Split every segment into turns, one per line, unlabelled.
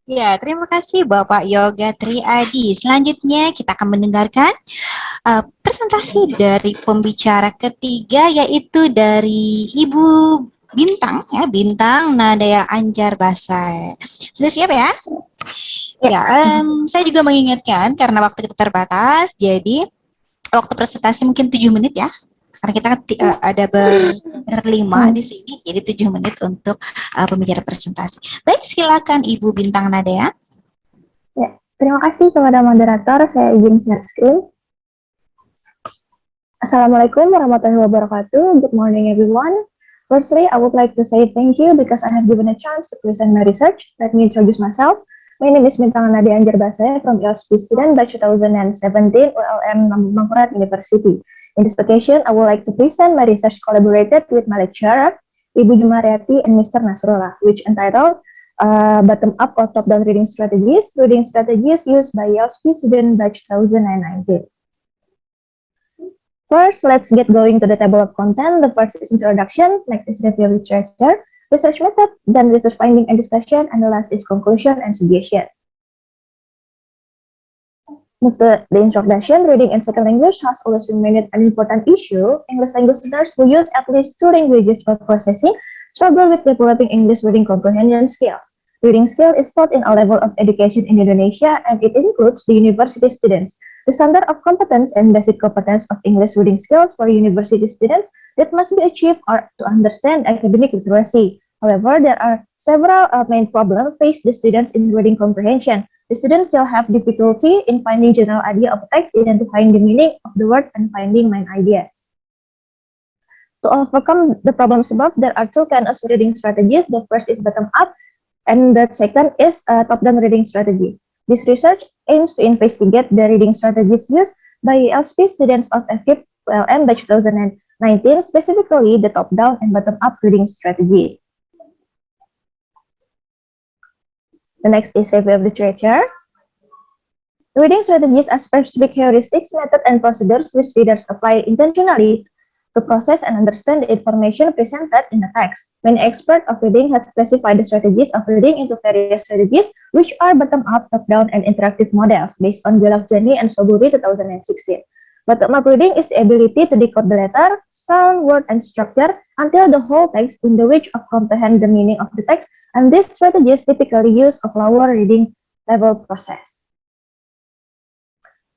Ya, terima kasih Bapak Yoga Triadi. Selanjutnya kita akan mendengarkan presentasi dari pembicara ketiga yaitu dari Ibu Bintang ya, Bintang Nadea Anjar Bassae. Sudah siap ya? Ya, saya juga mengingatkan karena waktu kita terbatas, jadi waktu presentasi mungkin 7 menit ya. Karena kita ada berlima di sini, jadi 7 menit untuk pembicara presentasi. Baik, silakan Ibu Bintang Nadea.
Ya, terima kasih kepada moderator. Saya izin share screen. Assalamualaikum warahmatullahi wabarakatuh. Good morning, everyone. Firstly, I would like to say thank you because I have given a chance to present my research. Let me introduce myself. My name is Bintang Nadea Anjar Bassae from ILSP student batch 2017 ULM Mangkurat University. In this occasion, I would like to present my research collaborated with my lecturer, Ibu Jumariati and Mr. Nasrullah, which entitled Bottom-up or Top-down Reading Strategies used by ILSP student batch 2019. First, let's get going to the table of content. The first is introduction, next is review of literature, research method, then research finding and discussion, and the last is conclusion and suggestion. Move to the introduction. Reading in second language has always remained an important issue. English language learners who use at least two languages for processing struggle with developing English reading comprehension skills. Reading skill is taught in a level of education in Indonesia, and it includes the university students. The standard of competence and basic competence of English reading skills for university students that must be achieved are to understand academic literacy. However, there are several main problems faced the students in reading comprehension. The students still have difficulty in finding general idea of text, identifying the meaning of the word, and finding main ideas. To overcome the problems above, there are two kinds of reading strategies. The first is bottom-up, and the second is top-down reading strategies. This research aims to investigate the reading strategies used by LSP students of FKIP ULM batch 2019, specifically the top-down and bottom-up reading strategies. The next is review of literature. Reading strategies are specific heuristics, methods, and procedures which readers apply intentionally to process and understand the information presented in the text. Many experts of reading have classified the strategies of reading into various strategies, which are bottom-up, top-down, and interactive models based on Biolak-Jani and Soburi 2016. Bottom-up reading is the ability to decode the letter, sound, word, and structure until the whole text in the which of comprehend the meaning of the text, and these strategies typically use a lower reading level process.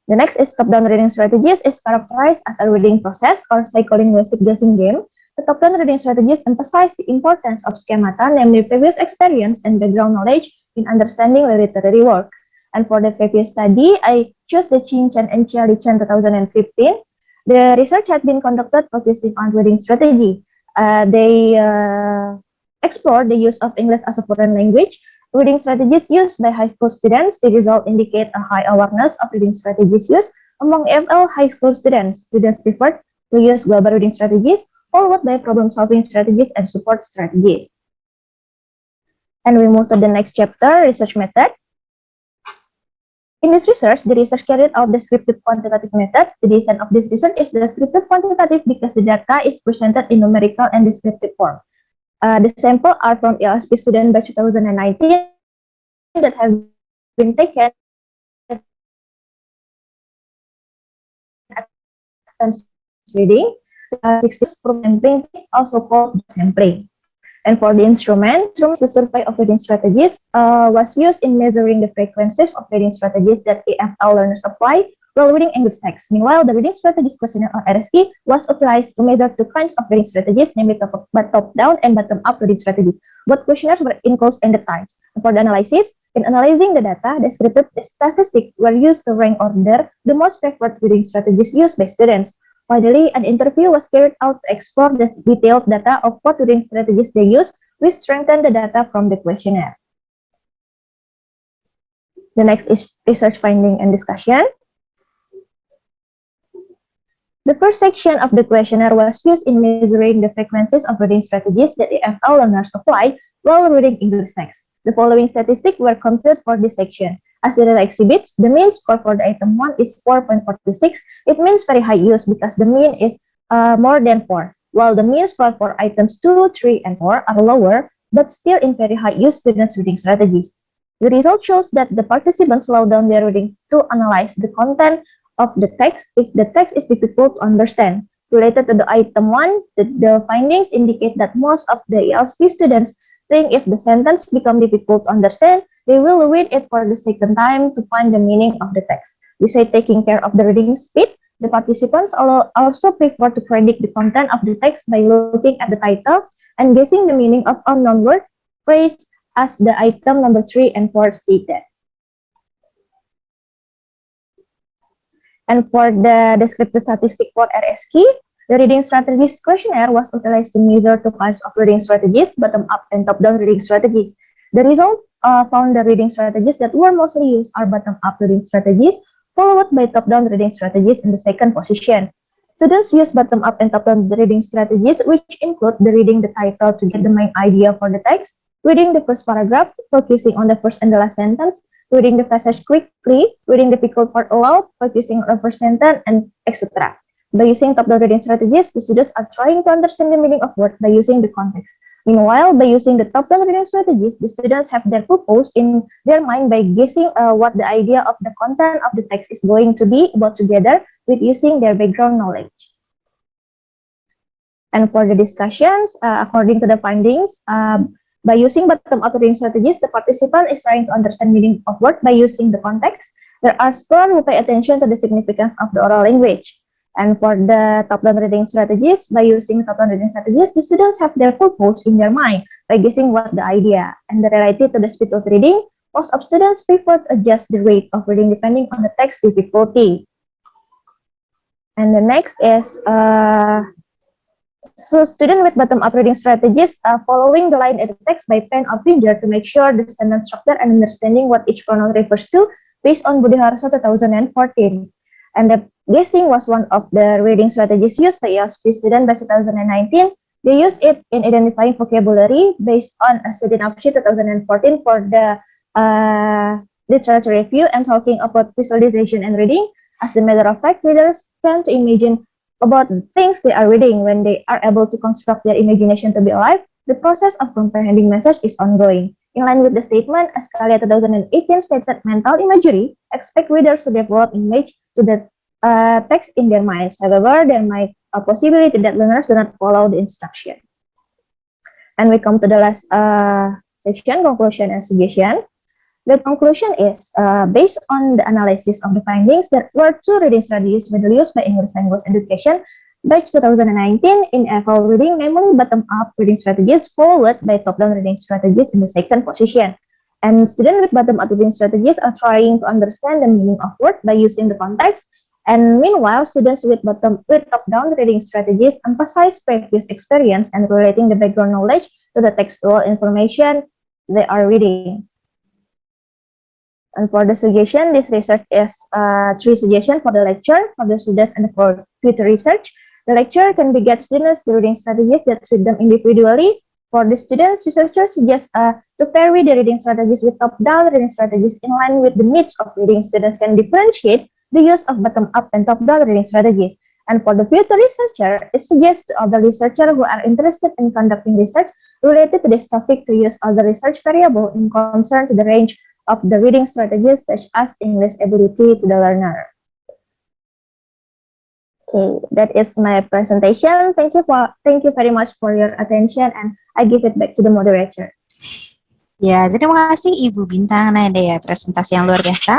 The next is top-down reading strategies is characterized as a reading process or psycholinguistic guessing game. The top-down reading strategies emphasize the importance of schemata, namely previous experience and background knowledge in understanding the literary work. And for the previous study, I chose the Chin Chen and Chia Chen 2015. The research had been conducted focusing on reading strategy. They explore the use of English as a foreign language. Reading strategies used by high school students. The results indicate a high awareness of reading strategies used among EFL high school students. Students preferred to use global reading strategies, followed by problem-solving strategies and support strategies. And we move to the next chapter, research method. In this research, the research carried out descriptive quantitative method. The design of this research is descriptive quantitative because the data is presented in numerical and descriptive form. The sample are from ILSP student batch 2019 that have been taken at reading. 60 sampling, also called sampling. And for the instrument, the survey of reading strategies was used in measuring the frequencies of reading strategies that EFL learners apply while reading English text. Meanwhile, the reading strategies questionnaire or RSQ was utilized to measure two kinds of reading strategies, namely top-down and bottom-up reading strategies. Both questionnaires were enclosed-ended types. For the analysis, in analyzing the data, descriptive statistics were used to rank order the most preferred reading strategies used by students. Finally, an interview was carried out to explore the detailed data of what reading strategies they used, which strengthened the data from the questionnaire. The next is research finding and discussion. The first section of the questionnaire was used in measuring the frequencies of reading strategies that EFL learners apply while reading English text. The following statistics were computed for this section. As the data exhibits, the mean score for the item 1 is 4.46. It means very high use because the mean is more than 4, while the mean score for items 2, 3, and 4 are lower, but still in very high use students' reading strategies. The result shows that the participants slow down their reading to analyze the content of the text if the text is difficult to understand. Related to the item 1, the findings indicate that most of the ELSP students think if the sentence becomes difficult to understand, they will read it for the second time to find the meaning of the text. Besides taking care of the reading speed, the participants also prefer to predict the content of the text by looking at the title and guessing the meaning of unknown word phrase as the item number 3 and 4 stated. And for the descriptive statistic for RSK, the reading strategies questionnaire was utilized to measure two kinds of reading strategies, bottom-up and top-down reading strategies. The result found the reading strategies that were mostly used are bottom-up reading strategies, followed by top-down reading strategies in the second position. Students use bottom-up and top-down reading strategies, which include the reading the title to get the main idea for the text, reading the first paragraph, focusing on the first and the last sentence, reading the passage quickly, reading the difficult part aloud, focusing on the first sentence, and etc. By using top-down reading strategies, the students are trying to understand the meaning of words by using the context. Meanwhile, by using the top-down reading strategies, the students have their purpose in their mind by guessing what the idea of the content of the text is going to be about together with using their background knowledge. And for the discussions, according to the findings, by using bottom-up reading strategies, the participant is trying to understand meaning of word by using the context. There are scholars who pay attention to the significance of the oral language. And for the top-down reading strategies, by using top-down reading strategies, the students have their purpose in their mind by guessing what the idea. And related to the speed of reading, most of students prefer to adjust the rate of reading depending on the text difficulty. And the next is so student with bottom-up reading strategies following the line at the text by pen or finger to make sure the sentence structure and understanding what each pronoun refers to based on Budi Harso 2014. And the guessing was one of the reading strategies used by ELSP students by 2019. They use it in identifying vocabulary based on a student option 2014 for the literature review and talking about visualization and reading. As a matter of fact, readers tend to imagine about things they are reading. When they are able to construct their imagination to be alive, the process of comprehending message is ongoing. In line with the statement, ICELLA 2018 stated mental imagery expect readers to develop image to the text in their minds. However, there might a possibility that learners do not follow the instruction. And we come to the last section, conclusion and suggestion. The conclusion is, based on the analysis of the findings, there were two reading strategies widely used by English language education batch 2019 in eval reading, namely bottom-up reading strategies followed by top-down reading strategies in the second position. And students with bottom-up reading strategies are trying to understand the meaning of words by using the context. And meanwhile, students with top-down reading strategies emphasize previous experience and relating the background knowledge to the textual information they are reading. And for the suggestion, this research is 3 suggestions for the lecture, for the students, and for future research. The lecture can beget students the reading strategies that suit them individually. For the students, researchers suggest to vary the reading strategies with top-down reading strategies in line with the needs of reading. Students can differentiate the use of bottom-up and top-down reading strategies. And for the future researcher, it suggests to other researchers who are interested in conducting research related to this topic to use other research variable in concern to the range of the reading strategies such as English ability to the learner. Okay, that is my presentation. Thank you very much for your attention, and I give it back to the moderator.
Ya, terima kasih Ibu Bintang Nadea, presentasi yang luar biasa.